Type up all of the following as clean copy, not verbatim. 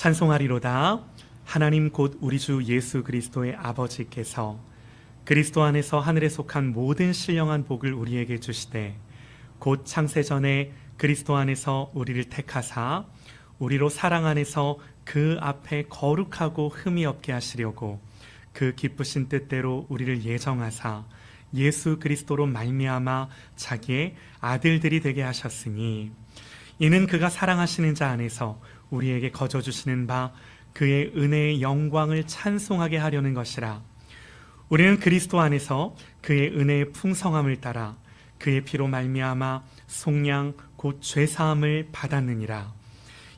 찬송하리로다. 하나님 곧 우리 주 예수 그리스도의 아버지께서 그리스도 안에서 하늘에 속한 모든 신령한 복을 우리에게 주시되 곧 창세전에 그리스도 안에서 우리를 택하사 우리로 사랑 안에서 그 앞에 거룩하고 흠이 없게 하시려고 그 기쁘신 뜻대로 우리를 예정하사 예수 그리스도로 말미암아 자기의 아들들이 되게 하셨으니 이는 그가 사랑하시는 자 안에서 우리에게 거저 주시는 바 그의 은혜의 영광을 찬송하게 하려는 것이라. 우리는 그리스도 안에서 그의 은혜의 풍성함을 따라 그의 피로 말미암아 속량 곧 죄사함을 받았느니라.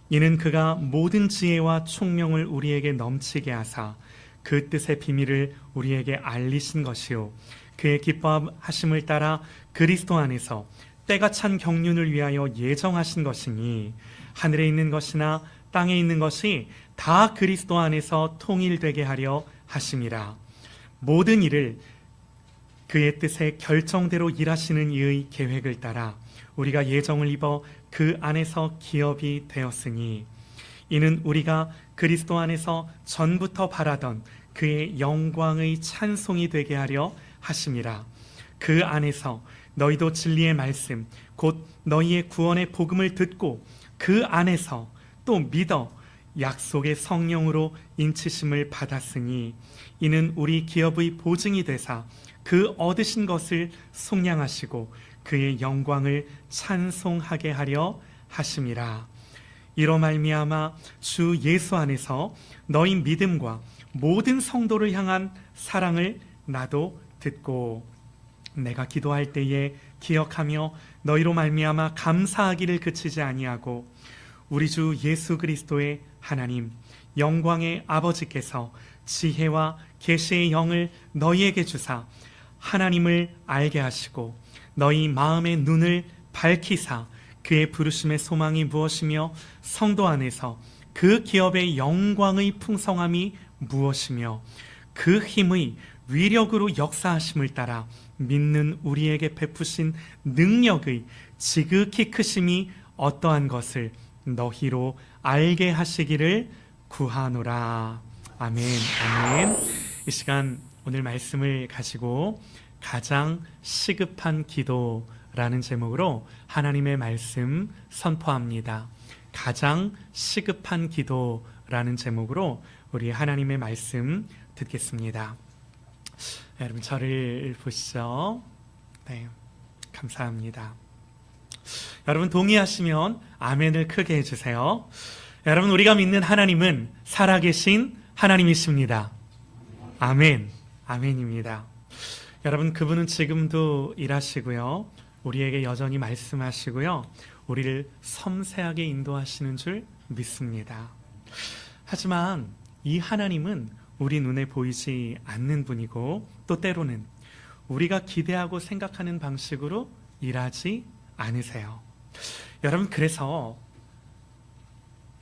이는 그가 모든 지혜와 총명을 우리에게 넘치게 하사 그 뜻의 비밀을 우리에게 알리신 것이요 그의 기뻐하심을 따라 그리스도 안에서 때가 찬 경륜을 위하여 예정하신 것이니 하늘에 있는 것이나 땅에 있는 것이 다 그리스도 안에서 통일되게 하려 하심이라. 모든 일을 그의 뜻의 결정대로 일하시는 이의 계획을 따라 우리가 예정을 입어 그 안에서 기업이 되었으니 이는 우리가 그리스도 안에서 전부터 바라던 그의 영광의 찬송이 되게 하려 하심이라. 그 안에서 너희도 진리의 말씀 곧 너희의 구원의 복음을 듣고 그 안에서 또 믿어 약속의 성령으로 인치심을 받았으니 이는 우리 기업의 보증이 되사 그 얻으신 것을 속량하시고 그의 영광을 찬송하게 하려 하심이라. 이로 말미암아 주 예수 안에서 너희 믿음과 모든 성도를 향한 사랑을 나도 듣고 내가 기도할 때에 기억하며 너희로 말미암아 감사하기를 그치지 아니하고 우리 주 예수 그리스도의 하나님 영광의 아버지께서 지혜와 계시의 영을 너희에게 주사 하나님을 알게 하시고 너희 마음의 눈을 밝히사 그의 부르심의 소망이 무엇이며 성도 안에서 그 기업의 영광의 풍성함이 무엇이며 그 힘의 위력으로 역사하심을 따라 믿는 우리에게 베푸신 능력의 지극히 크심이 어떠한 것을 너희로 알게 하시기를 구하노라. 아멘. 아멘. 이 시간 오늘 말씀을 가지고 가장 시급한 기도라는 제목으로 하나님의 말씀 선포합니다. 가장 시급한 기도라는 제목으로 우리 하나님의 말씀 듣겠습니다. 여러분 저를 보시죠. 네, 감사합니다. 여러분 동의하시면 아멘을 크게 해주세요. 여러분 우리가 믿는 하나님은 살아계신 하나님이십니다. 아멘. 아멘입니다. 여러분 그분은 지금도 일하시고요. 우리에게 여전히 말씀하시고요. 우리를 섬세하게 인도하시는 줄 믿습니다. 하지만 이 하나님은 우리 눈에 보이지 않는 분이고 또 때로는 우리가 기대하고 생각하는 방식으로 일하지 않으세요. 여러분 그래서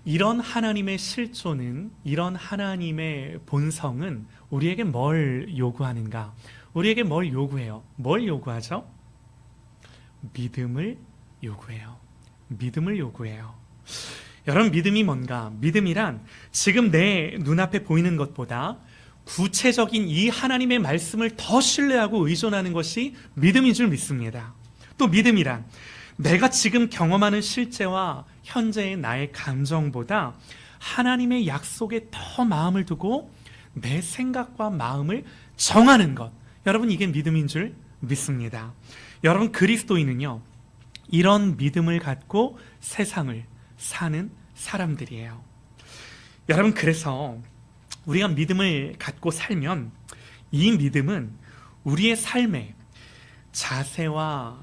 이런 하나님의 실존은, 이런 하나님의 본성은 우리에게 뭘 요구하는가? 우리에게 뭘 요구해요? 뭘 요구하죠? 믿음을 요구해요. 믿음을 요구해요. 여러분 믿음이 뭔가? 믿음이란 지금 내 눈앞에 보이는 것보다 구체적인 이 하나님의 말씀을 더 신뢰하고 의존하는 것이 믿음인 줄 믿습니다. 또 믿음이란 내가 지금 경험하는 실제와 현재의 나의 감정보다 하나님의 약속에 더 마음을 두고 내 생각과 마음을 정하는 것. 여러분 이게 믿음인 줄 믿습니다. 여러분 그리스도인은요 이런 믿음을 갖고 세상을 사는 사람들이에요. 여러분 그래서 우리가 믿음을 갖고 살면 이 믿음은 우리의 삶의 자세와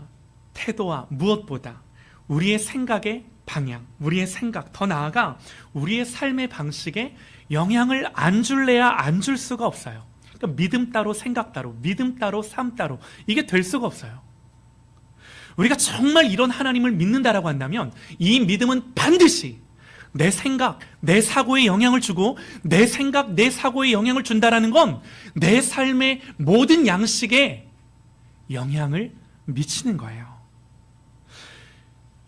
태도와 무엇보다 우리의 생각의 방향, 우리의 생각, 더 나아가 우리의 삶의 방식에 영향을 안 줄래야 안 줄 수가 없어요. 그러니까 믿음 따로 생각 따로, 믿음 따로 삶 따로 이게 될 수가 없어요. 우리가 정말 이런 하나님을 믿는다라고 한다면 이 믿음은 반드시 내 생각, 내 사고에 영향을 주고 내 생각, 내 사고에 영향을 준다라는 건 내 삶의 모든 양식에 영향을 미치는 거예요.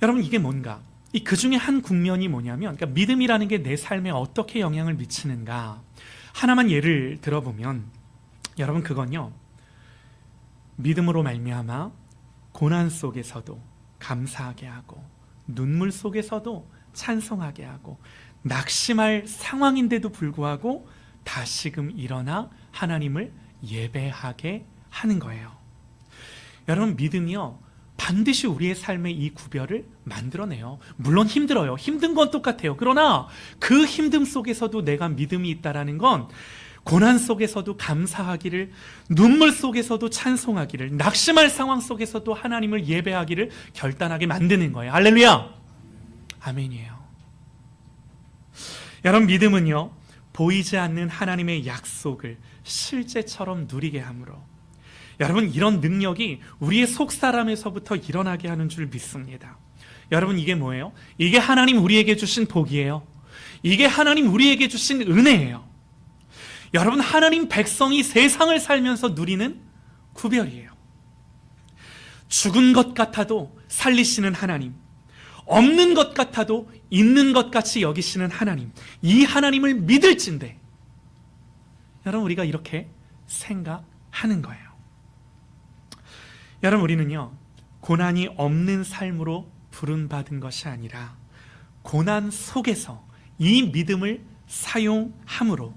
여러분 이게 뭔가? 이 그 중에 한 국면이 뭐냐면, 그러니까 믿음이라는 게 내 삶에 어떻게 영향을 미치는가 하나만 예를 들어보면, 여러분 그건요, 믿음으로 말미암아 고난 속에서도 감사하게 하고 눈물 속에서도 찬송하게 하고 낙심할 상황인데도 불구하고 다시금 일어나 하나님을 예배하게 하는 거예요. 여러분 믿음이요, 반드시 우리의 삶의 이 구별을 만들어내요. 물론 힘들어요. 힘든 건 똑같아요. 그러나 그 힘듦 속에서도 내가 믿음이 있다라는 건 고난 속에서도 감사하기를, 눈물 속에서도 찬송하기를, 낙심할 상황 속에서도 하나님을 예배하기를 결단하게 만드는 거예요. 할렐루야! 아멘이에요. 여러분 믿음은요, 보이지 않는 하나님의 약속을 실제처럼 누리게 함으로, 여러분 이런 능력이 우리의 속사람에서부터 일어나게 하는 줄 믿습니다. 여러분 이게 뭐예요? 이게 하나님 우리에게 주신 복이에요. 이게 하나님 우리에게 주신 은혜예요. 여러분 하나님 백성이 세상을 살면서 누리는 구별이에요. 죽은 것 같아도 살리시는 하나님, 없는 것 같아도 있는 것 같이 여기시는 하나님, 이 하나님을 믿을진데 여러분 우리가 이렇게 생각하는 거예요. 여러분 우리는요, 고난이 없는 삶으로 부름받은 것이 아니라 고난 속에서 이 믿음을 사용함으로,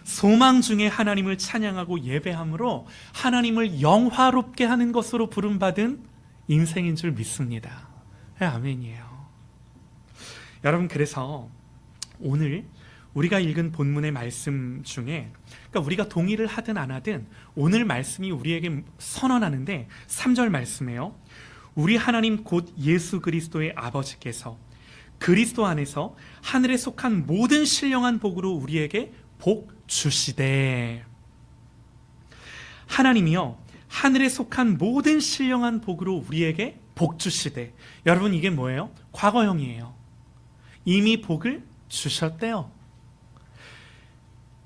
소망 중에 하나님을 찬양하고 예배함으로 하나님을 영화롭게 하는 것으로 부름받은 인생인 줄 믿습니다. 아멘이에요. 여러분 그래서 오늘 우리가 읽은 본문의 말씀 중에, 그러니까 우리가 동의를 하든 안 하든 오늘 말씀이 우리에게 선언하는데 3절 말씀이에요. 우리 하나님 곧 예수 그리스도의 아버지께서 그리스도 안에서 하늘에 속한 모든 신령한 복으로 우리에게 복 주시되, 하나님이요 하늘에 속한 모든 신령한 복으로 우리에게 복 주시되, 여러분 이게 뭐예요? 과거형이에요. 이미 복을 주셨대요.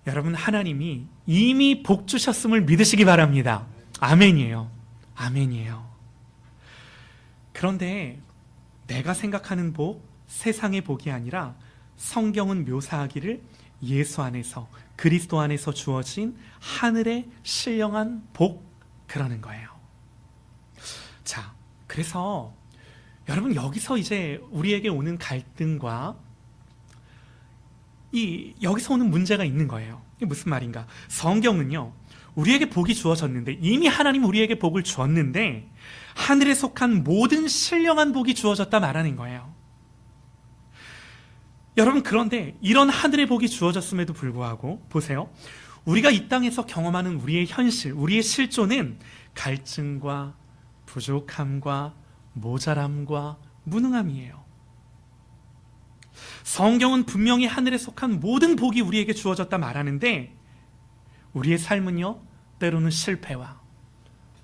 여러분 하나님이 이미 복 주셨음을 믿으시기 바랍니다. 아멘이에요. 아멘이에요. 그런데 내가 생각하는 복, 세상의 복이 아니라 성경은 묘사하기를 예수 안에서, 그리스도 안에서 주어진 하늘의 신령한 복, 그러는 거예요. 자, 그래서 여러분 여기서 이제 우리에게 오는 갈등과 여기서 오는 문제가 있는 거예요. 이게 무슨 말인가? 성경은요, 우리에게 복이 주어졌는데, 이미 하나님 우리에게 복을 주었는데 하늘에 속한 모든 신령한 복이 주어졌다 말하는 거예요. 여러분 그런데 이런 하늘의 복이 주어졌음에도 불구하고 보세요, 우리가 이 땅에서 경험하는 우리의 현실, 우리의 실존은 갈증과 부족함과 모자람과 무능함이에요. 성경은 분명히 하늘에 속한 모든 복이 우리에게 주어졌다 말하는데 우리의 삶은요, 때로는 실패와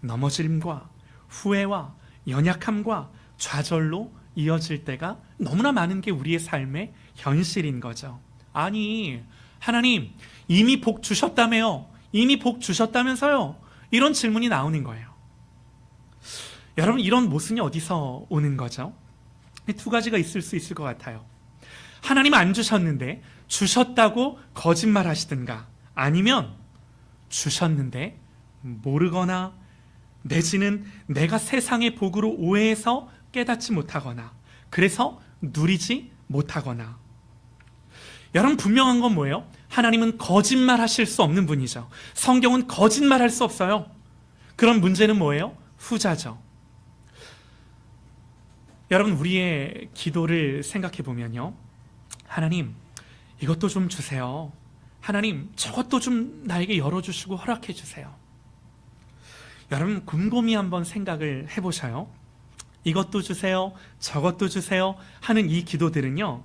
넘어짐과 후회와 연약함과 좌절로 이어질 때가 너무나 많은 게 우리의 삶의 현실인 거죠. 아니, 하나님 이미 복 주셨다며요. 이미 복 주셨다면서요. 이런 질문이 나오는 거예요. 여러분 이런 모순이 어디서 오는 거죠? 두 가지가 있을 수 있을 것 같아요. 하나님 안 주셨는데 주셨다고 거짓말 하시든가, 아니면 주셨는데 모르거나 내지는 내가 세상의 복으로 오해해서 깨닫지 못하거나 그래서 누리지 못하거나. 여러분 분명한 건 뭐예요? 하나님은 거짓말 하실 수 없는 분이죠. 성경은 거짓말 할 수 없어요. 그런 문제는 뭐예요? 후자죠. 여러분 우리의 기도를 생각해 보면요, 하나님 이것도 좀 주세요. 하나님 저것도 좀 나에게 열어주시고 허락해 주세요. 여러분 곰곰이 한번 생각을 해보셔요. 이것도 주세요, 저것도 주세요 하는 이 기도들은요,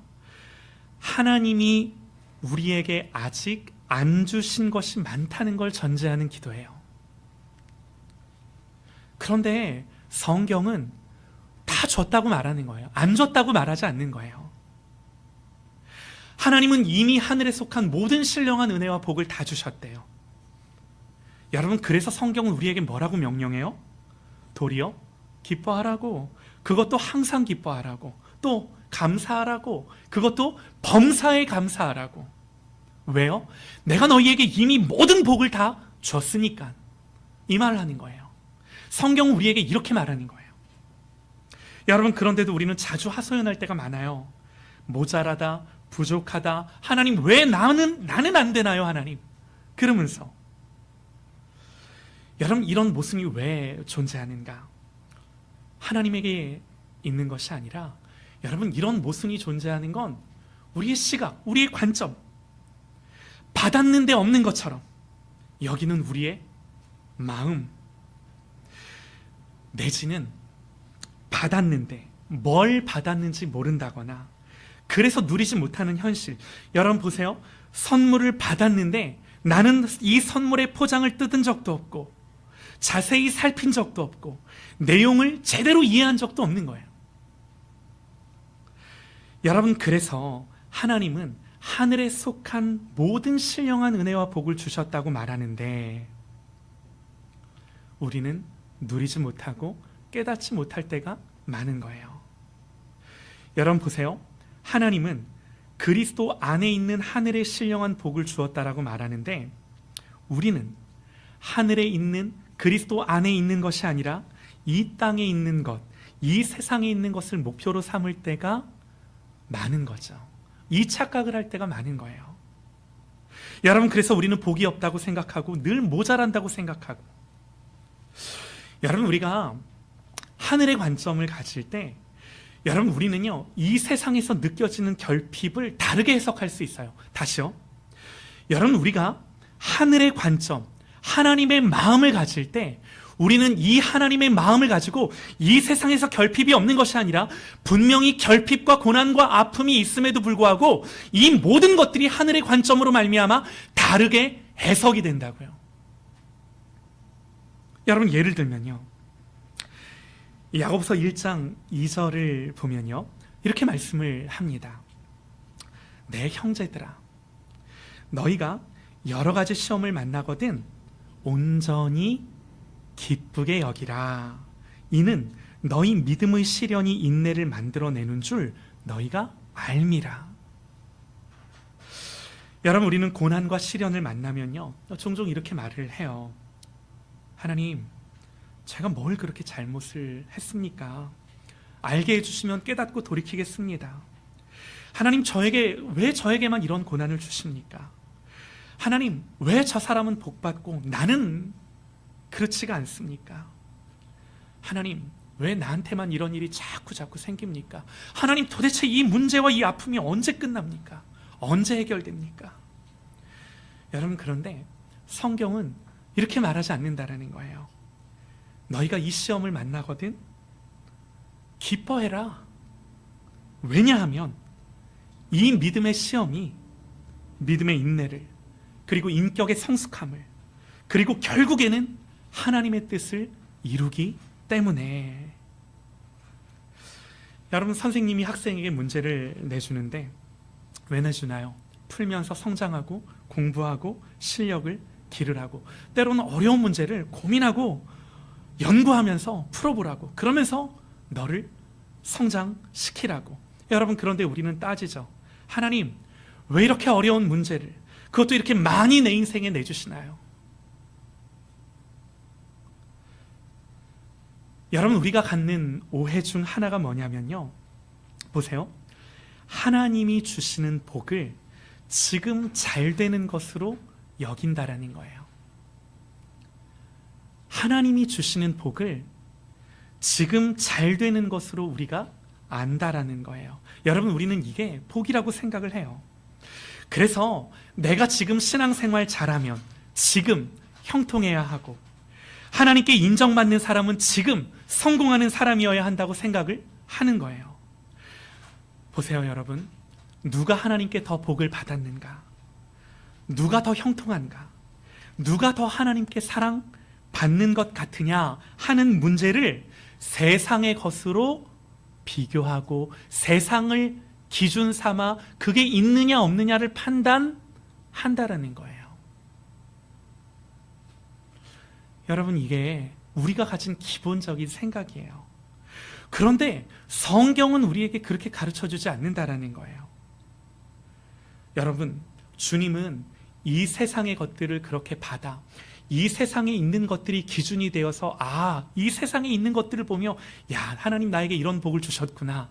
하나님이 우리에게 아직 안 주신 것이 많다는 걸 전제하는 기도예요. 그런데 성경은 다 줬다고 말하는 거예요. 안 줬다고 말하지 않는 거예요. 하나님은 이미 하늘에 속한 모든 신령한 은혜와 복을 다 주셨대요. 여러분 그래서 성경은 우리에게 뭐라고 명령해요? 도리어 기뻐하라고, 그것도 항상 기뻐하라고, 또 감사하라고, 그것도 범사에 감사하라고. 왜요? 내가 너희에게 이미 모든 복을 다 줬으니까 이 말을 하는 거예요. 성경은 우리에게 이렇게 말하는 거예요. 여러분, 그런데도 우리는 자주 하소연할 때가 많아요. 모자라다, 부족하다, 하나님 왜 나는 안 되나요, 하나님? 그러면서 여러분, 이런 모습이 왜 존재하는가? 하나님에게 있는 것이 아니라, 여러분, 이런 모습이 존재하는 건 우리의 시각, 우리의 관점, 받았는데 없는 것처럼 여기는 우리의 마음, 내지는 받았는데 뭘 받았는지 모른다거나 그래서 누리지 못하는 현실. 여러분 보세요. 선물을 받았는데 나는 이 선물의 포장을 뜯은 적도 없고 자세히 살핀 적도 없고 내용을 제대로 이해한 적도 없는 거예요. 여러분, 그래서 하나님은 하늘에 속한 모든 신령한 은혜와 복을 주셨다고 말하는데 우리는 누리지 못하고 깨닫지 못할 때가 많은 거예요. 여러분 보세요. 하나님은 그리스도 안에 있는 하늘의 신령한 복을 주었다라고 말하는데 우리는 하늘에 있는 그리스도 안에 있는 것이 아니라 이 땅에 있는 것, 이 세상에 있는 것을 목표로 삼을 때가 많은 거죠. 이 착각을 할 때가 많은 거예요. 여러분, 그래서 우리는 복이 없다고 생각하고 늘 모자란다고 생각하고, 여러분, 우리가 하늘의 관점을 가질 때 여러분, 우리는요 이 세상에서 느껴지는 결핍을 다르게 해석할 수 있어요. 다시요. 여러분, 우리가 하늘의 관점, 하나님의 마음을 가질 때 우리는 이 하나님의 마음을 가지고 이 세상에서 결핍이 없는 것이 아니라 분명히 결핍과 고난과 아픔이 있음에도 불구하고 이 모든 것들이 하늘의 관점으로 말미암아 다르게 해석이 된다고요. 여러분, 예를 들면요, 야고보서 1장 2절을 보면요 이렇게 말씀을 합니다. 내 형제들아, 너희가 여러 가지 시험을 만나거든 온전히 기쁘게 여기라. 이는 너희 믿음의 시련이 인내를 만들어내는 줄 너희가 알미라. 여러분, 우리는 고난과 시련을 만나면요 종종 이렇게 말을 해요. 하나님, 제가 뭘 그렇게 잘못을 했습니까? 알게 해주시면 깨닫고 돌이키겠습니다. 하나님, 왜 저에게만 이런 고난을 주십니까? 하나님, 왜 저 사람은 복받고 나는 그렇지가 않습니까? 하나님, 왜 나한테만 이런 일이 자꾸 생깁니까? 하나님, 도대체 이 문제와 이 아픔이 언제 끝납니까? 언제 해결됩니까? 여러분, 그런데 성경은 이렇게 말하지 않는다라는 거예요. 너희가 이 시험을 만나거든 기뻐해라. 왜냐하면 이 믿음의 시험이 믿음의 인내를, 그리고 인격의 성숙함을, 그리고 결국에는 하나님의 뜻을 이루기 때문에. 여러분, 선생님이 학생에게 문제를 내주는데 왜 내주나요? 풀면서 성장하고 공부하고 실력을 기르라고. 때로는 어려운 문제를 고민하고 연구하면서 풀어보라고, 그러면서 너를 성장시키라고. 여러분, 그런데 우리는 따지죠. 하나님, 왜 이렇게 어려운 문제를, 그것도 이렇게 많이 내 인생에 내주시나요? 여러분, 우리가 갖는 오해 중 하나가 뭐냐면요, 보세요. 하나님이 주시는 복을 지금 잘 되는 것으로 여긴다라는 거예요. 하나님이 주시는 복을 지금 잘 되는 것으로 우리가 안다라는 거예요. 여러분, 우리는 이게 복이라고 생각을 해요. 그래서 내가 지금 신앙생활 잘하면 지금 형통해야 하고, 하나님께 인정받는 사람은 지금 성공하는 사람이어야 한다고 생각을 하는 거예요. 보세요, 여러분. 누가 하나님께 더 복을 받았는가? 누가 더 형통한가? 누가 더 하나님께 사랑받는 것 같으냐 하는 문제를 세상의 것으로 비교하고 세상을 기준 삼아 그게 있느냐 없느냐를 판단한다라는 거예요. 여러분, 이게 우리가 가진 기본적인 생각이에요. 그런데 성경은 우리에게 그렇게 가르쳐주지 않는다라는 거예요. 여러분, 주님은 이 세상의 것들을 그렇게 받아 이 세상에 있는 것들이 기준이 되어서 이 세상에 있는 것들을 보며 하나님 나에게 이런 복을 주셨구나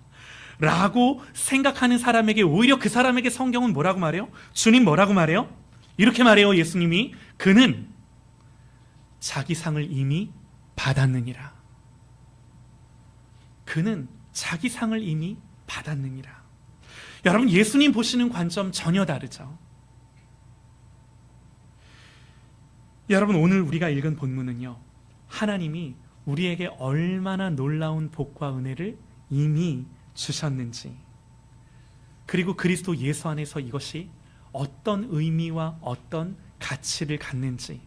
라고 생각하는 사람에게 오히려 그 사람에게 성경은 뭐라고 말해요? 주님 뭐라고 말해요? 이렇게 말해요. 예수님이 그는 자기 상을 이미 받았느니라. 그는 자기 상을 이미 받았느니라. 여러분, 예수님 보시는 관점 전혀 다르죠. 여러분, 오늘 우리가 읽은 본문은요, 하나님이 우리에게 얼마나 놀라운 복과 은혜를 이미 주셨는지, 그리고 그리스도 예수 안에서 이것이 어떤 의미와 어떤 가치를 갖는지,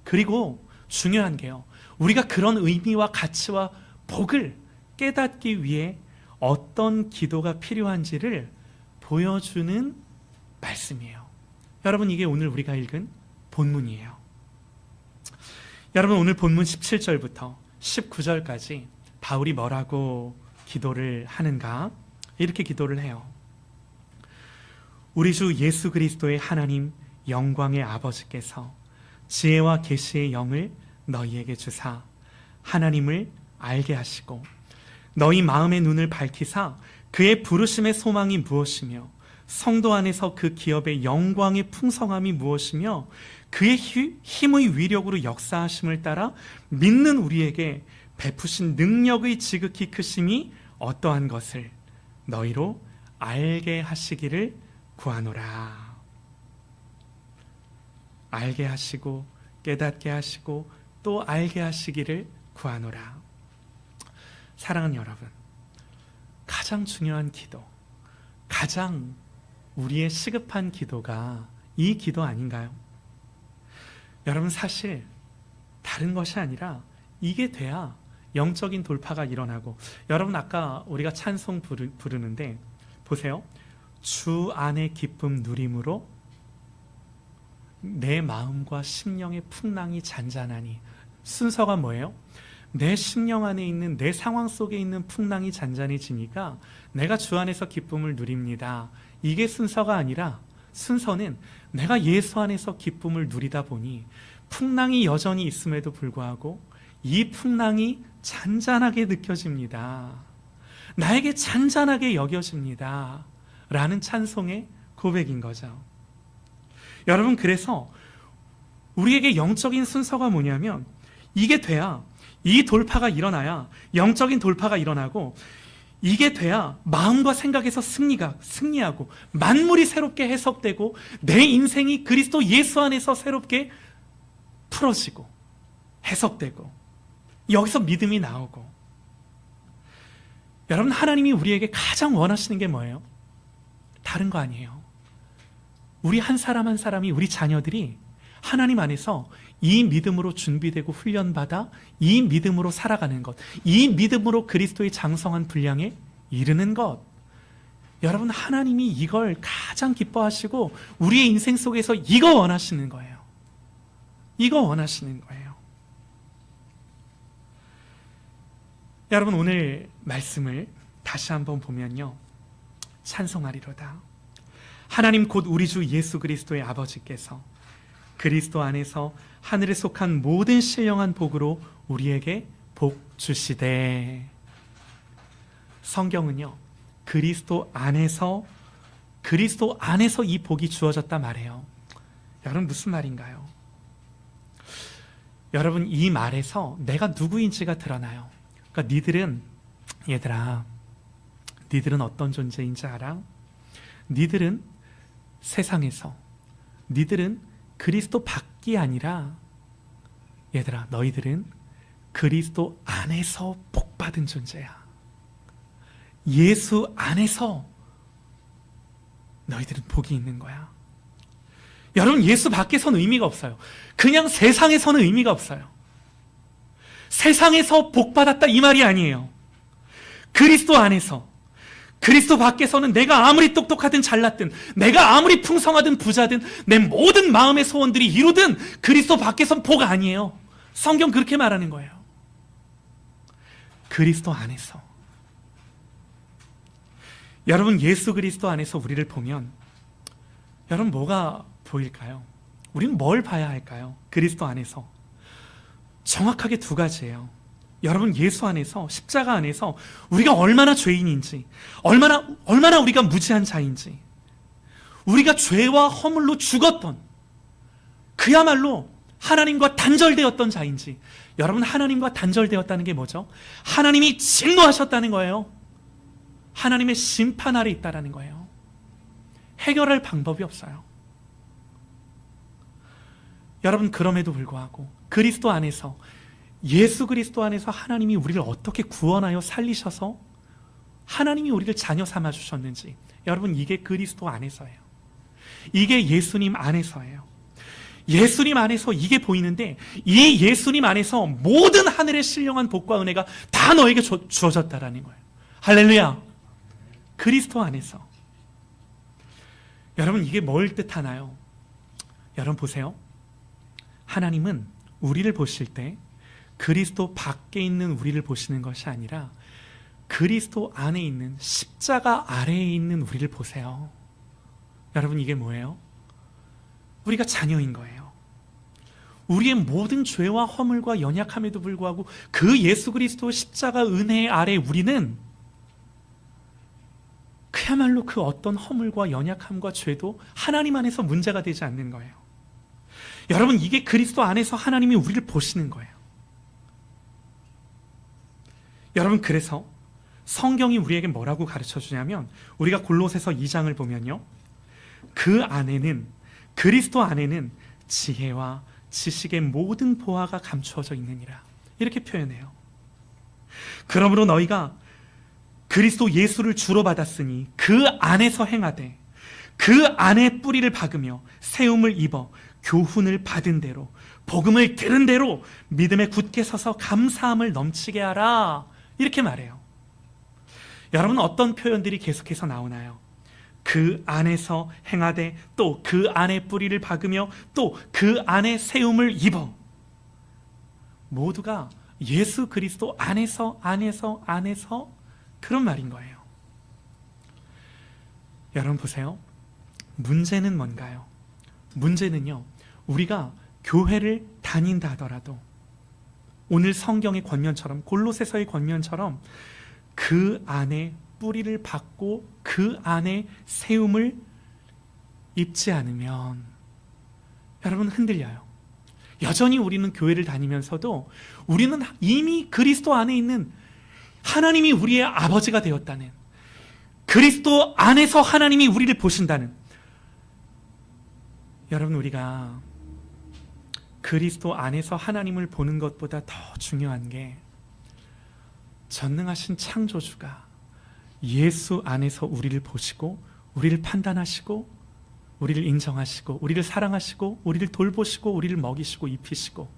그리고 중요한 게요, 우리가 그런 의미와 가치와 복을 깨닫기 위해 어떤 기도가 필요한지를 보여주는 말씀이에요. 여러분, 이게 오늘 우리가 읽은 본문이에요. 여러분, 오늘 본문 17절부터 19절까지 바울이 뭐라고 기도를 하는가? 이렇게 기도를 해요. 우리 주 예수 그리스도의 하나님 영광의 아버지께서 지혜와 계시의 영을 너희에게 주사 하나님을 알게 하시고 너희 마음의 눈을 밝히사 그의 부르심의 소망이 무엇이며 성도 안에서 그 기업의 영광의 풍성함이 무엇이며 그의 힘의 위력으로 역사하심을 따라 믿는 우리에게 베푸신 능력의 지극히 크심이 어떠한 것을 너희로 알게 하시기를 구하노라. 알게 하시고 깨닫게 하시고 또 알게 하시기를 구하노라. 사랑하는 여러분, 가장 중요한 기도, 가장 우리의 시급한 기도가 이 기도 아닌가요? 여러분, 사실 다른 것이 아니라 이게 돼야 영적인 돌파가 일어나고, 여러분 아까 우리가 찬송 부르는데 보세요. 주 안의 기쁨 누림으로 내 마음과 심령의 풍랑이 잔잔하니, 순서가 뭐예요? 내 심령 안에 있는 내 상황 속에 있는 풍랑이 잔잔해지니까 내가 주 안에서 기쁨을 누립니다. 이게 순서가 아니라, 순서는 내가 예수 안에서 기쁨을 누리다 보니 풍랑이 여전히 있음에도 불구하고 이 풍랑이 잔잔하게 느껴집니다. 나에게 잔잔하게 여겨집니다. 라는 찬송의 고백인 거죠. 여러분, 그래서 우리에게 영적인 순서가 뭐냐면, 이게 돼야, 이 돌파가 일어나야, 영적인 돌파가 일어나고, 이게 돼야 마음과 생각에서 승리하고 만물이 새롭게 해석되고 내 인생이 그리스도 예수 안에서 새롭게 풀어지고 해석되고 여기서 믿음이 나오고. 여러분, 하나님이 우리에게 가장 원하시는 게 뭐예요? 다른 거 아니에요. 우리 한 사람 한 사람이, 우리 자녀들이 하나님 안에서 이 믿음으로 준비되고 훈련받아 이 믿음으로 살아가는 것, 이 믿음으로 그리스도의 장성한 분량에 이르는 것. 여러분, 하나님이 이걸 가장 기뻐하시고 우리의 인생 속에서 이거 원하시는 거예요. 이거 원하시는 거예요. 여러분, 오늘 말씀을 다시 한번 보면요, 찬송하리로다. 하나님 곧 우리 주 예수 그리스도의 아버지께서 그리스도 안에서 하늘에 속한 모든 신령한 복으로 우리에게 복 주시되. 성경은요, 그리스도 안에서 이 복이 주어졌다 말해요. 여러분, 무슨 말인가요? 여러분, 이 말에서 내가 누구인지가 드러나요. 그러니까 얘들아, 니들은 어떤 존재인지 알아? 니들은 세상에서, 니들은 그리스도 밖이 아니라, 얘들아, 너희들은 그리스도 안에서 복받은 존재야. 예수 안에서 너희들은 복이 있는 거야. 여러분, 예수 밖에서는 의미가 없어요. 그냥 세상에서는 의미가 없어요. 세상에서 복받았다 이 말이 아니에요. 그리스도 안에서, 그리스도 밖에서는 내가 아무리 똑똑하든 잘났든, 내가 아무리 풍성하든 부자든, 내 모든 마음의 소원들이 이루든 그리스도 밖에선 복 아니에요. 성경 그렇게 말하는 거예요. 그리스도 안에서, 여러분, 예수 그리스도 안에서 우리를 보면 여러분 뭐가 보일까요? 우리는 뭘 봐야 할까요? 그리스도 안에서 정확하게 두 가지예요. 여러분, 예수 안에서, 십자가 안에서 우리가 얼마나 죄인인지, 얼마나 우리가 무지한 자인지, 우리가 죄와 허물로 죽었던, 그야말로 하나님과 단절되었던 자인지. 여러분, 하나님과 단절되었다는 게 뭐죠? 하나님이 진노하셨다는 거예요. 하나님의 심판 아래 있다라는 거예요. 해결할 방법이 없어요. 여러분, 그럼에도 불구하고 그리스도 안에서, 예수 그리스도 안에서 하나님이 우리를 어떻게 구원하여 살리셔서 하나님이 우리를 자녀 삼아 주셨는지, 여러분, 이게 그리스도 안에서예요. 이게 예수님 안에서예요. 예수님 안에서 이게 보이는데, 이 예수님 안에서 모든 하늘의 신령한 복과 은혜가 다 너에게 주어졌다라는 거예요. 할렐루야. 그리스도 안에서. 여러분, 이게 뭘 뜻하나요? 여러분 보세요. 하나님은 우리를 보실 때 그리스도 밖에 있는 우리를 보시는 것이 아니라 그리스도 안에 있는, 십자가 아래에 있는 우리를 보세요. 여러분, 이게 뭐예요? 우리가 자녀인 거예요. 우리의 모든 죄와 허물과 연약함에도 불구하고 그 예수 그리스도 십자가 은혜 아래 우리는 그야말로 그 어떤 허물과 연약함과 죄도 하나님 안에서 문제가 되지 않는 거예요. 여러분, 이게 그리스도 안에서 하나님이 우리를 보시는 거예요. 여러분, 그래서 성경이 우리에게 뭐라고 가르쳐 주냐면, 우리가 골로새서 2장을 보면요, 그 안에는, 그리스도 안에는 지혜와 지식의 모든 보화가 감추어져 있느니라, 이렇게 표현해요. 그러므로 너희가 그리스도 예수를 주로 받았으니 그 안에서 행하되 그 안에 뿌리를 박으며 세움을 입어 교훈을 받은 대로, 복음을 들은 대로 믿음에 굳게 서서 감사함을 넘치게 하라, 이렇게 말해요. 여러분, 어떤 표현들이 계속해서 나오나요? 그 안에서 행하되, 또 그 안에 뿌리를 박으며, 또 그 안에 세움을 입어. 모두가 예수 그리스도 안에서 그런 말인 거예요. 여러분 보세요. 문제는 뭔가요? 문제는요, 우리가 교회를 다닌다 하더라도 오늘 성경의 권면처럼, 골로새서의 권면처럼 그 안에 뿌리를 박고 그 안에 세움을 입지 않으면 여러분, 흔들려요. 여전히 우리는 교회를 다니면서도 우리는 이미 그리스도 안에 있는, 하나님이 우리의 아버지가 되었다는, 그리스도 안에서 하나님이 우리를 보신다는, 여러분, 우리가 그리스도 안에서 하나님을 보는 것보다 더 중요한 게, 전능하신 창조주가 예수 안에서 우리를 보시고 우리를 판단하시고 우리를 인정하시고 우리를 사랑하시고 우리를 돌보시고 우리를 먹이시고 입히시고,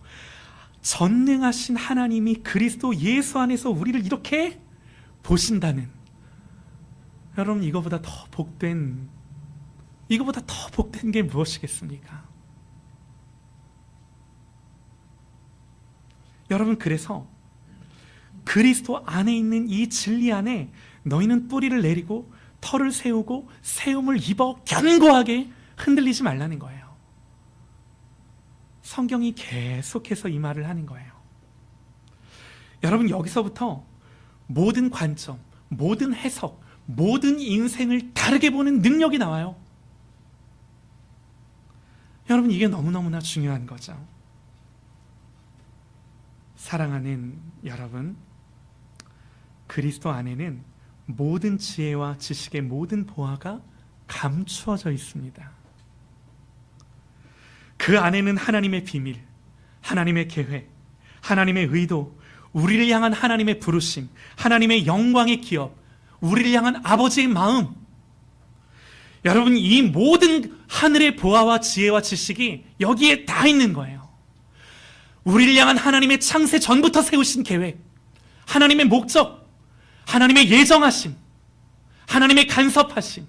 전능하신 하나님이 그리스도 예수 안에서 우리를 이렇게 보신다는, 여러분, 이거보다 더 복된 게 무엇이겠습니까? 여러분, 그래서 그리스도 안에 있는 이 진리 안에 너희는 뿌리를 내리고 털을 세우고 세움을 입어 견고하게 흔들리지 말라는 거예요. 성경이 계속해서 이 말을 하는 거예요. 여러분, 여기서부터 모든 관점, 모든 해석, 모든 인생을 다르게 보는 능력이 나와요. 여러분, 이게 너무너무나 중요한 거죠. 사랑하는 여러분, 그리스도 안에는 모든 지혜와 지식의 모든 보화가 감추어져 있습니다. 그 안에는 하나님의 비밀, 하나님의 계획, 하나님의 의도, 우리를 향한 하나님의 부르심, 하나님의 영광의 기업, 우리를 향한 아버지의 마음, 여러분, 이 모든 하늘의 보화와 지혜와 지식이 여기에 다 있는 거예요. 우리를 향한 하나님의 창세 전부터 세우신 계획, 하나님의 목적, 하나님의 예정하심, 하나님의 간섭하심,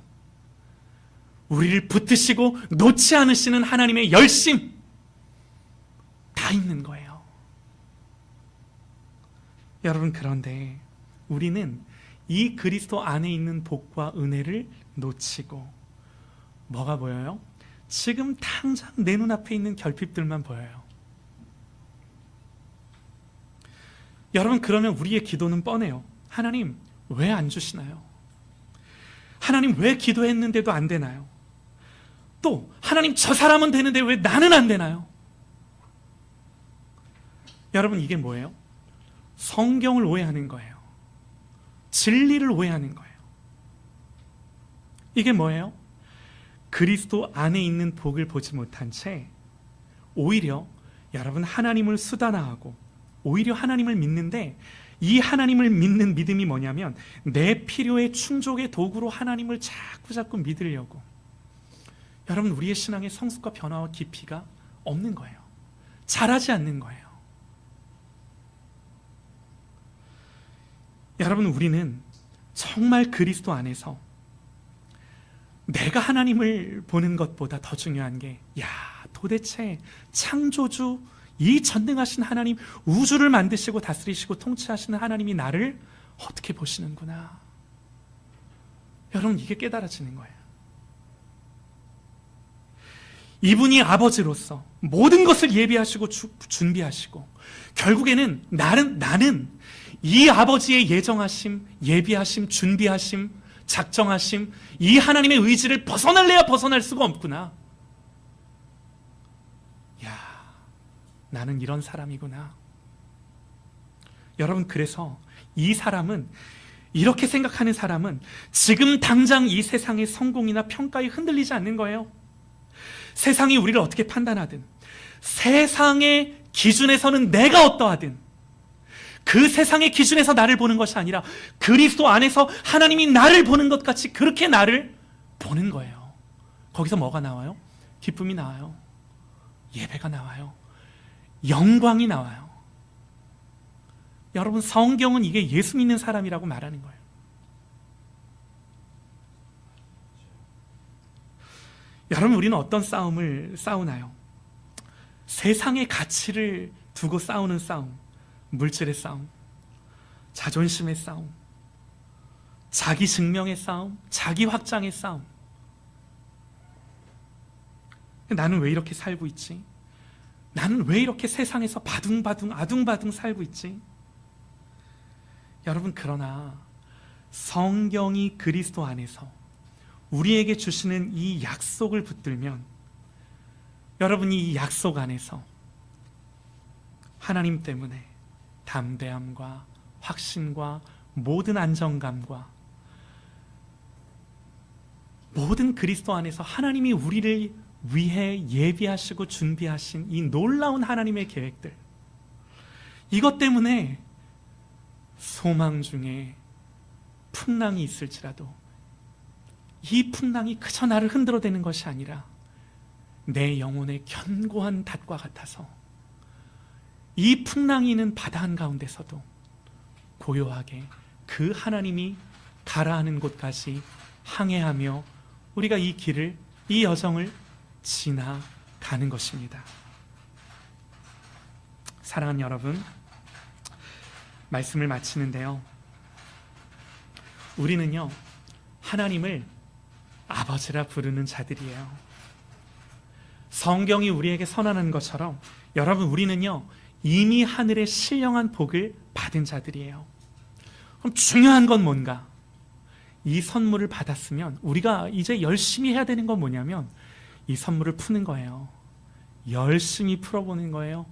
우리를 붙드시고 놓지 않으시는 하나님의 열심, 다 있는 거예요. 여러분, 그런데 우리는 이 그리스도 안에 있는 복과 은혜를 놓치고 뭐가 보여요? 지금 당장 내 눈앞에 있는 결핍들만 보여요. 여러분, 그러면 우리의 기도는 뻔해요. 하나님, 왜 안 주시나요? 하나님, 왜 기도했는데도 안 되나요? 또 하나님, 저 사람은 되는데 왜 나는 안 되나요? 여러분, 이게 뭐예요? 성경을 오해하는 거예요. 진리를 오해하는 거예요. 이게 뭐예요? 그리스도 안에 있는 복을 보지 못한 채 오히려 여러분 하나님을 수단화하고 오히려 하나님을 믿는데, 이 하나님을 믿는 믿음이 뭐냐면 내 필요의 충족의 도구로 하나님을 자꾸 믿으려고. 여러분, 우리의 신앙의 성숙과 변화와 깊이가 없는 거예요. 자라지 않는 거예요. 여러분, 우리는 정말 그리스도 안에서 내가 하나님을 보는 것보다 더 중요한 게, 도대체 창조주, 이 전능하신 하나님, 우주를 만드시고 다스리시고 통치하시는 하나님이 나를 어떻게 보시는구나. 여러분, 이게 깨달아지는 거예요. 이분이 아버지로서 모든 것을 예비하시고 준비하시고, 결국에는 나는 이 아버지의 예정하심, 예비하심, 준비하심, 작정하심, 이 하나님의 의지를 벗어날래야 벗어날 수가 없구나. 나는 이런 사람이구나. 여러분, 그래서 이 사람은, 이렇게 생각하는 사람은 지금 당장 이 세상의 성공이나 평가에 흔들리지 않는 거예요. 세상이 우리를 어떻게 판단하든, 세상의 기준에서는 내가 어떠하든, 그 세상의 기준에서 나를 보는 것이 아니라 그리스도 안에서 하나님이 나를 보는 것 같이 그렇게 나를 보는 거예요. 거기서 뭐가 나와요? 기쁨이 나와요. 예배가 나와요. 영광이 나와요. 여러분, 성경은 이게 예수 믿는 사람이라고 말하는 거예요. 여러분, 우리는 어떤 싸움을 싸우나요? 세상의 가치를 두고 싸우는 싸움, 물질의 싸움, 자존심의 싸움, 자기 증명의 싸움, 자기 확장의 싸움. 나는 왜 이렇게 살고 있지? 나는 왜 이렇게 세상에서 바둥바둥 아둥바둥 살고 있지? 여러분, 그러나 성경이 그리스도 안에서 우리에게 주시는 이 약속을 붙들면, 여러분이 이 약속 안에서 하나님 때문에 담대함과 확신과 모든 안정감과 모든 그리스도 안에서 하나님이 우리를 위해 예비하시고 준비하신 이 놀라운 하나님의 계획들, 이것 때문에 소망 중에 풍랑이 있을지라도 이 풍랑이 그저 나를 흔들어대는 것이 아니라 내 영혼의 견고한 닷과 같아서 이 풍랑이 있는 바다 한가운데서도 고요하게 그 하나님이 가라하는 곳까지 항해하며 우리가 이 길을, 이 여정을 지나가는 것입니다. 사랑하는 여러분, 말씀을 마치는데요, 우리는요 하나님을 아버지라 부르는 자들이에요. 성경이 우리에게 선언하는 것처럼 여러분, 우리는요 이미 하늘의 신령한 복을 받은 자들이에요. 그럼 중요한 건 뭔가? 이 선물을 받았으면 우리가 이제 열심히 해야 되는 건 뭐냐면 이 선물을 푸는 거예요. 열심히 풀어보는 거예요.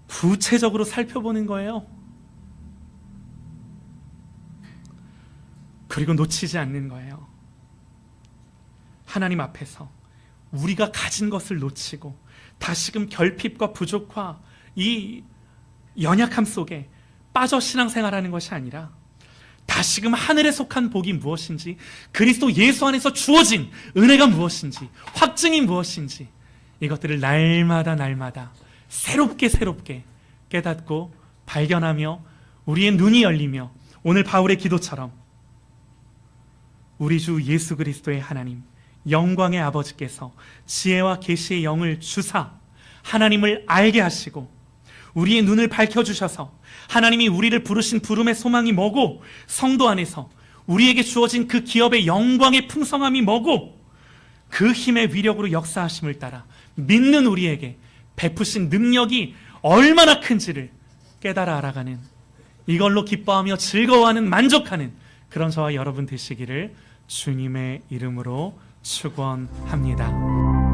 구체적으로 살펴보는 거예요. 그리고 놓치지 않는 거예요. 하나님 앞에서 우리가 가진 것을 놓치고 다시금 결핍과 부족과 이 연약함 속에 빠져 신앙생활하는 것이 아니라 다시금 하늘에 속한 복이 무엇인지, 그리스도 예수 안에서 주어진 은혜가 무엇인지, 확증이 무엇인지, 이것들을 날마다 새롭게 깨닫고 발견하며 우리의 눈이 열리며 오늘 바울의 기도처럼 우리 주 예수 그리스도의 하나님, 영광의 아버지께서 지혜와 계시의 영을 주사 하나님을 알게 하시고 우리의 눈을 밝혀주셔서 하나님이 우리를 부르신 부름의 소망이 뭐고 성도 안에서 우리에게 주어진 그 기업의 영광의 풍성함이 뭐고 그 힘의 위력으로 역사하심을 따라 믿는 우리에게 베푸신 능력이 얼마나 큰지를 깨달아 알아가는, 이걸로 기뻐하며 즐거워하는, 만족하는 그런 저와 여러분 되시기를 주님의 이름으로 축원합니다.